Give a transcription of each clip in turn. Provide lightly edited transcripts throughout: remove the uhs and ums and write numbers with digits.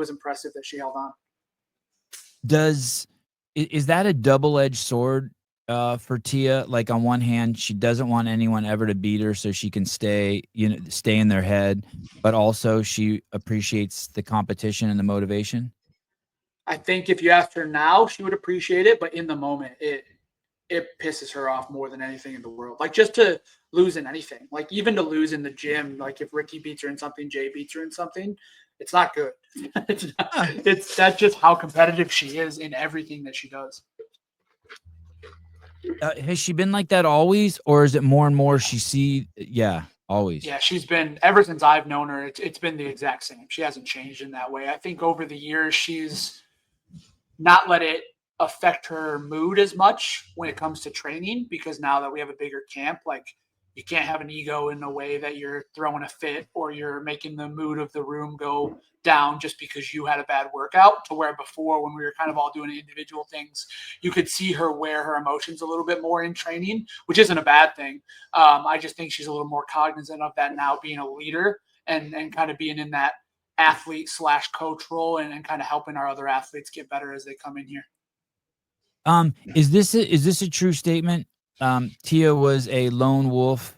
was impressive that she held on. Is that a double-edged sword for Tia? Like on one hand, she doesn't want anyone ever to beat her so she can stay in their head, but also she appreciates the competition and the motivation. I think if you asked her now, she would appreciate it, but in the moment, it pisses her off more than anything in the world. Like just to lose in anything, like even to lose in the gym, like if Ricky beats her in something, Jay beats her in something, it's not good. That's just how competitive she is in everything that she does. Has she been like that always, or is it more and more Yeah, always. Yeah, she's been ever since I've known her. It's been the exact same. She hasn't changed in that way. I think over the years she's not let it affect her mood as much when it comes to training, because now that we have a bigger camp, like you can't have an ego in a way that you're throwing a fit or you're making the mood of the room go down just because you had a bad workout, to where before when we were kind of all doing individual things, you could see her wear her emotions a little bit more in training, which isn't a bad thing. I just think she's a little more cognizant of that now, being a leader and kind of being in that athlete/coach role and kind of helping our other athletes get better as they come in here. Is this a true statement? Tia was a lone wolf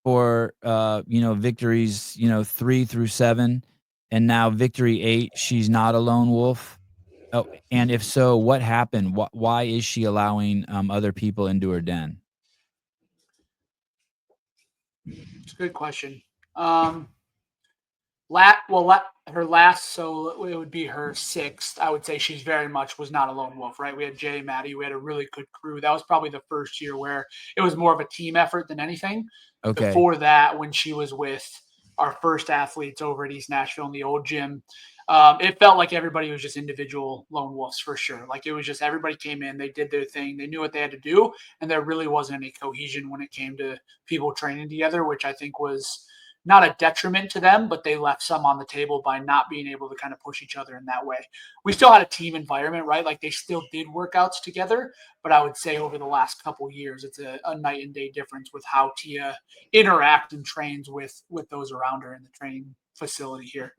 for victories 3 through 7, and now victory 8 she's not a lone wolf. Oh, and if so, what happened? Why is she allowing other people into her den? It's a good question. Her last, so it would be her 6th. I would say she's very much was not a lone wolf, right? We had Jay, Maddie, we had a really good crew. That was probably the first year where it was more of a team effort than anything. Okay. Before that, when she was with our first athletes over at East Nashville in the old gym, it felt like everybody was just individual lone wolves for sure. Like it was just everybody came in, they did their thing, they knew what they had to do, and there really wasn't any cohesion when it came to people training together, which I think was not a detriment to them, but they left some on the table by not being able to kind of push each other in that way. We still had a team environment, right? Like they still did workouts together, but I would say over the last couple years, it's a night and day difference with how Tia interacts and trains with those around her in the training facility here.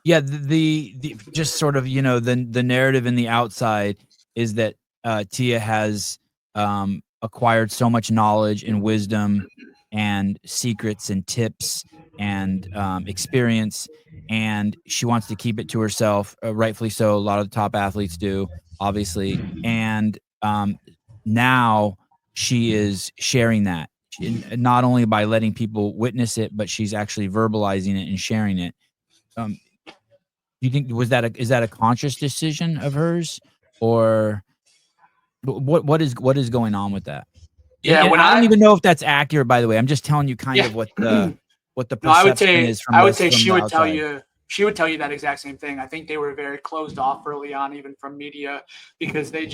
Yeah, the just sort of the narrative in the outside is that Tia has acquired so much knowledge and wisdom and secrets and tips and experience, and she wants to keep it to herself. Rightfully so. A lot of the top athletes do, obviously, and now she is sharing that, not only by letting people witness it, but she's actually verbalizing it and sharing it. Do you think is that a conscious decision of hers, or what is going on with that? Yeah, And when I don't even know if that's accurate, by the way. I'm just telling you kind yeah. of what the No, I would perception say is from she the would tell outside. you that exact same thing. I think they were very closed off early on, even from media, because they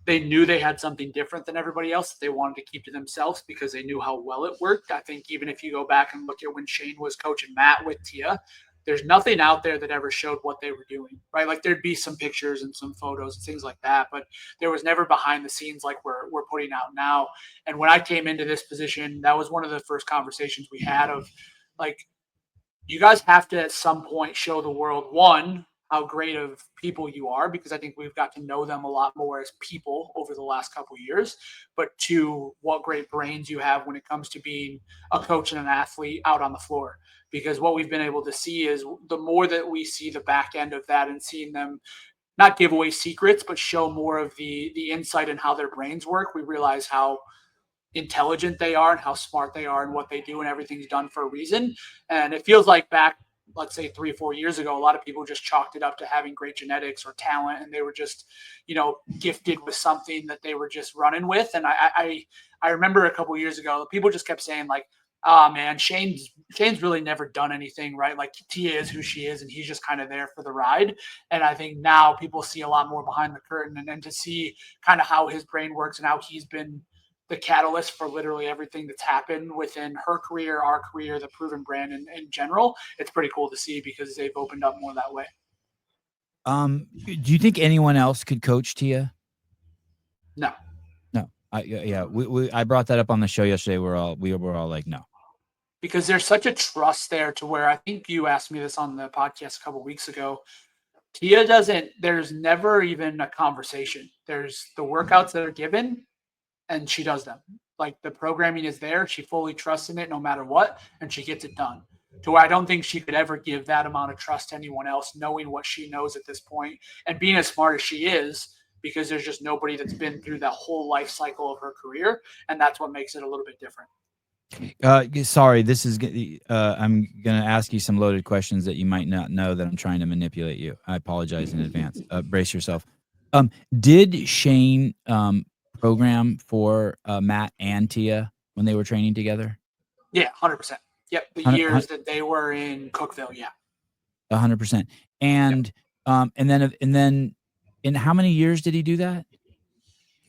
knew they had something different than everybody else that they wanted to keep to themselves because they knew how well it worked. I think even if you go back and look at when Shane was coaching Matt with Tia, there's nothing out there that ever showed what they were doing, right? Like there'd be some pictures and some photos and things like that, but there was never behind the scenes like we're putting out now. And when I came into this position, that was one of the first conversations we had of like, you guys have to at some point show the world, one, how great of people you are, because I think we've got to know them a lot more as people over the last couple of years, but two, what great brains you have when it comes to being a coach and an athlete out on the floor. Because what we've been able to see is the more that we see the back end of that and seeing them not give away secrets, but show more of the insight in how their brains work, we realize how intelligent they are and how smart they are and what they do, and everything's done for a reason. And it feels like back, let's say 3 or 4 years ago, a lot of people just chalked it up to having great genetics or talent, and they were just, gifted with something that they were just running with. And I remember a couple of years ago, people just kept saying like, oh man, Shane's really never done anything, right? Like Tia is who she is, and he's just kind of there for the ride. And I think now people see a lot more behind the curtain, and to see kind of how his brain works and how he's been the catalyst for literally everything that's happened within her career, our career, the Proven brand in general. It's pretty cool to see because they've opened up more that way. Do you think anyone else could coach Tia? No. No. I brought that up on the show yesterday. We were all like, no. because there's such a trust there to where I think you asked me this on the podcast a couple weeks ago. Tia doesn't, there's never even a conversation. There's the workouts that are given and she does them. Like the programming is there. She fully trusts in it no matter what, and she gets it done. To where I don't think she could ever give that amount of trust to anyone else, knowing what she knows at this point and being as smart as she is, because there's just nobody that's been through that whole life cycle of her career. And that's what makes it a little bit different. Sorry, this is. I'm going to ask you some loaded questions that you might not know that I'm trying to manipulate you. I apologize in advance. Brace yourself. Did Shane program for Matt and Tia when they were training together? Yeah, 100%. Yep, the years that they were in Cookeville, yeah. 100%. And yep. And then in how many years did he do that?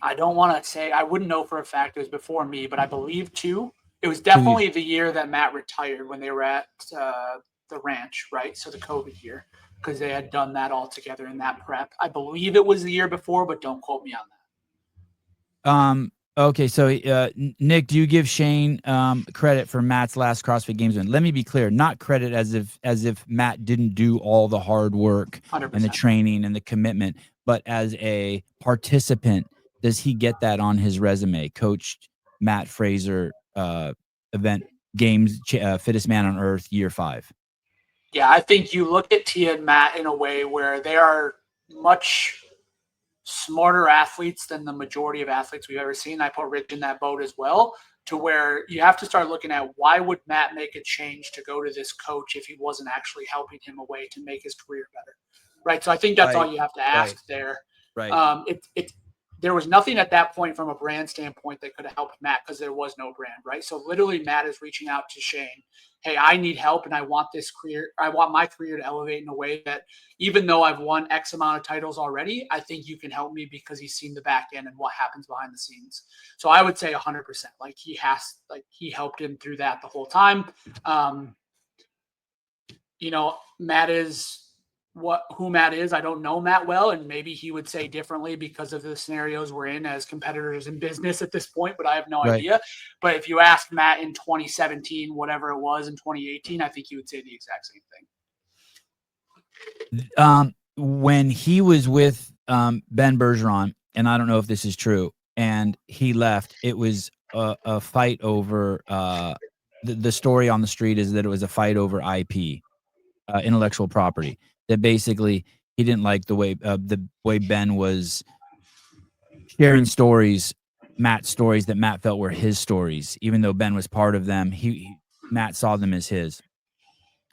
I don't want to say, I wouldn't know for a fact. It was before me, but I believe 2. It was definitely the year that Matt retired when they were at the ranch, right? So the COVID year, because they had done that all together in that prep. I believe it was the year before, but don't quote me on that. Okay, so Nick, do you give Shane credit for Matt's last CrossFit Games win? Let me be clear, not credit as if Matt didn't do all the hard work 100%. and the training and the commitment, but as a participant, does he get that on his resume? Coached Matt Fraser event games, fittest man on earth, year 5. Yeah, I think you look at Tia and Matt in a way where they are much smarter athletes than the majority of athletes we've ever seen. I put Rich in that boat as well, to where you have to start looking at why would Matt make a change to go to this coach if he wasn't actually helping him a way to make his career better, right? So I think that's all you have to ask there. Right. There was nothing at that point from a brand standpoint that could have helped Matt because there was no brand, right? So literally Matt is reaching out to Shane. Hey, I need help and I want this career. I want my career to elevate in a way that even though I've won X amount of titles already, I think you can help me, because he's seen the back end and what happens behind the scenes. So I would say 100%, like he helped him through that the whole time. Matt is who Matt is. I don't know Matt well, and maybe he would say differently because of the scenarios we're in as competitors in business at this point, but I have no idea. But if you asked Matt in 2017, whatever it was in 2018, I think he would say the exact same thing. When he was with Ben Bergeron, and I don't know if this is true, and he left, it was a fight over the story on the street is that it was a fight over IP, intellectual property. That basically he didn't like the way Ben was sharing stories, Matt's stories that Matt felt were his stories, even though Ben was part of them. Matt saw them as his.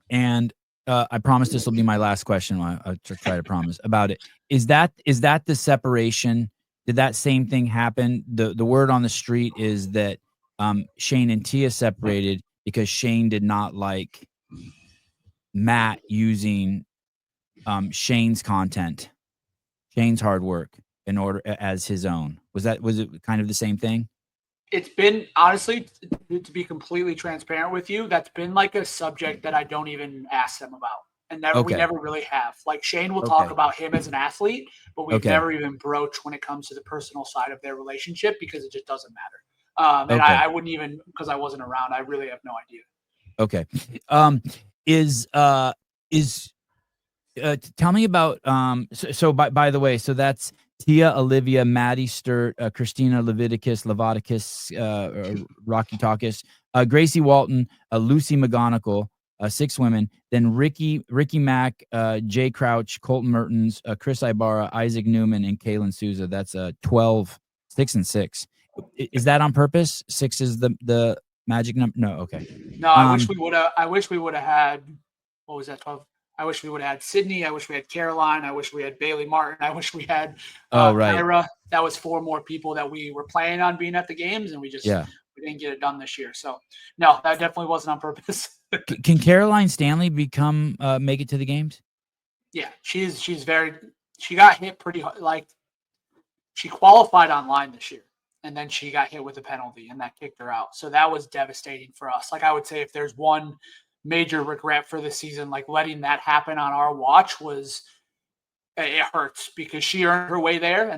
And I promise this will be my last question. I'll try to promise about it. Is that the separation? Did that same thing happen? The word on the street is that Shane and Tia separated because Shane did not like Matt using Shane's content, Shane's hard work in order as his own. Was it kind of the same thing? It's been, honestly, to be completely transparent with you, that's been like a subject that I don't even ask them about. And we never really have. Like Shane will talk about him as an athlete, but we've never even broached when it comes to the personal side of their relationship, because it just doesn't matter. And I wouldn't even, because I wasn't around, I really have no idea. Okay. Tell me about so by the way, so that's Tia, Olivia, Maddie Sturt, Christina Leviticus, Rocky Takis, Gracie Walton, Lucy McGonigal, 6 women, then Ricky Mack, Jay Crouch, Colton Mertens, Chris Ibarra, Isaac Newman, and Kaylin Souza. That's 12, 6 and 6. Is that on purpose? 6 is the magic number? No, okay. No, I wish we would have had, what was that, 12? I wish we would have had Sydney. I wish we had Caroline. I wish we had Bailey Martin. I wish we had Kyra. That was 4 more people that we were planning on being at the games, and we didn't get it done this year. So no, that definitely wasn't on purpose. Can Caroline Stanley make it to the games? Yeah, she got hit pretty hard. Like, she qualified online this year, and then she got hit with a penalty, and that kicked her out. So that was devastating for us. Like, I would say if there's one major regret for the season, like letting that happen on our watch, it hurts, because she earned her way there, and